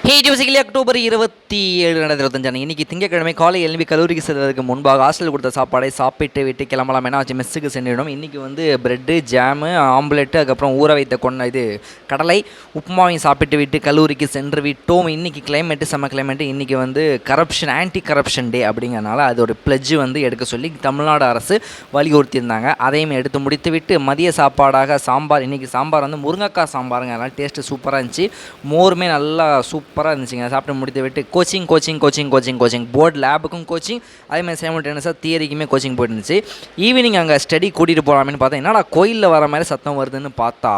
Basically October 27 2025 இன்னைக்கு திங்கட்கிழமை காலை எழுப்பி கல்லூரிக்கு செல்வதற்கு முன்பாக ஹாஸ்டல் கொடுத்த சாப்பாடை சாப்பிட்டு விட்டு கிளம்பலாம் ஏன்னா மெஸ்ஸுக்கு சென்றிடும். இன்றைக்கி வந்து பிரெட்டு ஜாமு ஆம்லெட்டு அதுக்கப்புறம் ஊற வைத்த இது கடலை உப்புமாவையும் சாப்பிட்டு விட்டு கல்லூரிக்கு சென்று விட்டோம். இன்றைக்கி கிளைமேட்டு செம்ம கிளைமேட்டு. இன்றைக்கி வந்து கரப்ஷன் ஆன்டி கரப்ஷன் டே அப்படிங்கிறனால அதோட பிளட்ஜ் வந்து எடுக்க சொல்லி தமிழ்நாடு அரசு வலியுறுத்தியிருந்தாங்க. அதையும் எடுத்து முடித்து விட்டு மதிய சாப்பாடாக சாம்பார். இன்றைக்கி சாம்பார் வந்து முருங்கைக்காய் சாம்பாருங்க, அதனால் டேஸ்ட்டு சூப்பராக இருந்துச்சு. மோருமே நல்லா சூப்பராக இருந்துச்சுங்க. சாப்பிட்டு முடித்து விட்டு கோச்சிங் போர்டு லேபுக்கும் கோச்சிங், அதேமாதிரி சைமல்டேனியஸாக தியரிக்குமே கோச்சிங் போயிட்டு இருந்துச்சு. ஈவினிங் அங்கே ஸ்டடி கூட்டிகிட்டு போகலாமேன்னு பார்த்தா என்னடா கோயிலில் வர மாதிரி சத்தம் வருதுன்னு பார்த்தா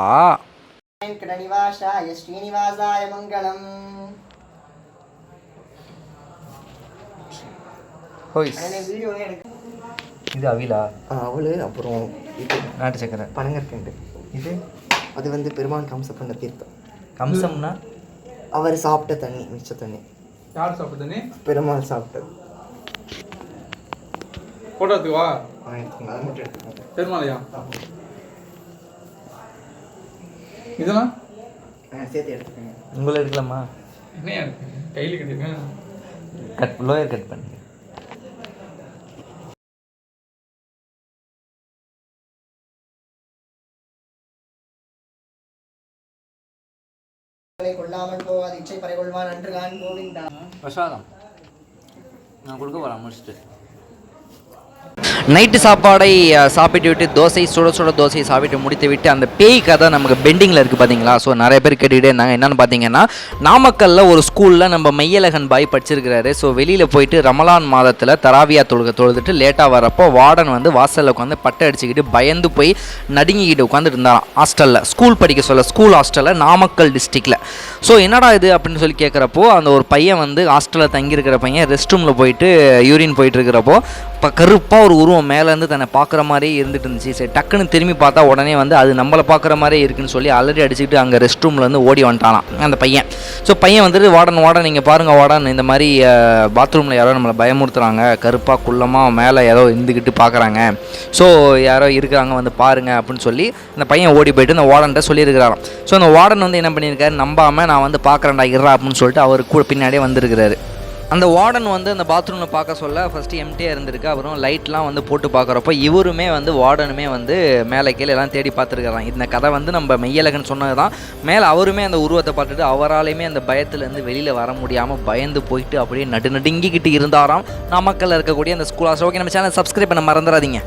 இது அவிலா அவளு அப்புறம் இது நாட்டு சக்கரை பனங்கற்கண்டு. இது அது வந்து பெருமாள் கம்சம் பண்ண தீர்த்தம். கம்சம்னா அவர் சாப்பிட்ட தண்ணி, மிச்ச தண்ணி. யார் சாப்பிட்ட தண்ணி? பெருமாள் சாப்பிட்டது. போட்டோத்துக்கு வா. அதை மட்டும் எடுத்துக்கோங்க. பெருமாளையா? இதெல்லாம் சேர்த்து எடுத்துக்கோங்க. உங்களை எடுக்கலாமா? என்ன கையில் கட்டிருக்கேன். லோயர் கட் பண்ணுங்க. கொள்ளாமல் போகாது இச்சை பறைகொள்வான் அன்று கான் கோவிந்தா. பிரசாதம் நான் கொடுக்க போகிறேன் முடிச்சுட்டு. நைட்டு சாப்பாடை சாப்பிட்டு விட்டு தோசை சுட தோசையை சாப்பிட்டு முடித்து விட்டு அந்த பேய் கதை நமக்கு பெண்டிங்கில் இருக்குது பார்த்தீங்களா. ஸோ நிறைய பேர் கேட்டுக்கிட்டே இருந்தாங்க. என்னென்னு பார்த்தீங்கன்னா, நாமக்கல்லில் ஒரு ஸ்கூலில் நம்ம மெய்யழகன் பாய் படிச்சிருக்கிறாரு. ஸோ வெளியில் போயிட்டு ரமலான் மாதத்தில் தராவியா தொழுதுட்டு லேட்டாக வரப்போ வார்டன் வந்து வாசலில் உட்காந்து பட்டை அடிச்சுக்கிட்டு பயந்து போய் நடுங்கிக்கிட்டு உட்காந்துட்டு இருந்தாராம் ஹாஸ்டலில். ஸ்கூல் படிக்க சொல்ல ஸ்கூல் ஹாஸ்டலில் நாமக்கல் டிஸ்ட்ரிக்டில். ஸோ என்னடா இது அப்படின்னு சொல்லி கேட்குறப்போ அந்த ஒரு பையன் வந்து ஹாஸ்டலில் தங்கியிருக்கிற பையன் ரெஸ்ட் ரூமில் போயிட்டு யூரின் போயிட்டு இருக்கிறப்போ இப்போ கருப்பாக ஒரு உருவம் மேலேருந்து தன்னை பார்க்குற மாதிரியே இருந்துட்டு இருந்துச்சு. சரி டக்குன்னு திரும்பி பார்த்தா உடனே வந்து அது நம்மளை பார்க்குற மாதிரியே இருக்குன்னு சொல்லி அலறி அடிச்சுக்கிட்டு அங்கே ரெஸ்ட் ரூமில் வந்து ஓடி வந்துட்டானாம் அந்த பையன். ஸோ பையன் வந்துட்டு வார்டன் நீங்கள் பாருங்கள் வார்டன், இந்த மாதிரி பாத்ரூமில் யாரோ நம்மளை பயமுறுத்துறாங்க, கருப்பாக குள்ளமாக மேலே யாரோ இருந்துக்கிட்டு பார்க்குறாங்க, ஸோ யாரோ இருக்கிறாங்க வந்து பாருங்கள் அப்படின்னு சொல்லி அந்த பையன் ஓடி போயிட்டு அந்த வார்டன்ட்ட சொல்லியிருக்கிறாராம். ஸோ அந்த வார்டன் வந்து என்ன பண்ணியிருக்காரு, நம்பாமல் நான் வந்து பார்க்குறேன்டா இருறா அப்படின்னு சொல்லிட்டு அவர் கூட பின்னாடியே வந்திருக்கிறாரு. அந்த வார்டன் வந்து அந்த பாத்ரூமில் பார்க்க சொல்ல ஃபஸ்ட்டு எம்டியாக இருந்திருக்கு. அப்புறம் லைட்லாம் வந்து போட்டு பார்க்குறப்போ இவருமே வந்து வார்டனுமே வந்து மேலே கீழே எல்லாம் தேடி பார்த்துருக்காராம். இந்த கதை வந்து நம்ம மெய்யழகன் சொன்னது தான். மேலே அவருமே அந்த உருவத்தை பார்த்துட்டு அவராலையுமே அந்த பயத்துலேருந்து வெளியில் வர முடியாமல் பயந்து போயிட்டு அப்படியே நடுநடுங்கிக்கிட்டு இருந்தாராம் நாமக்கல்லில் இருக்கக்கூடிய அந்த ஸ்கூல் ஹாஸ்டல். ஓகே, நம்ம சேனல் சப்ஸ்கிரைப் பண்ண மறந்துடாதீங்க.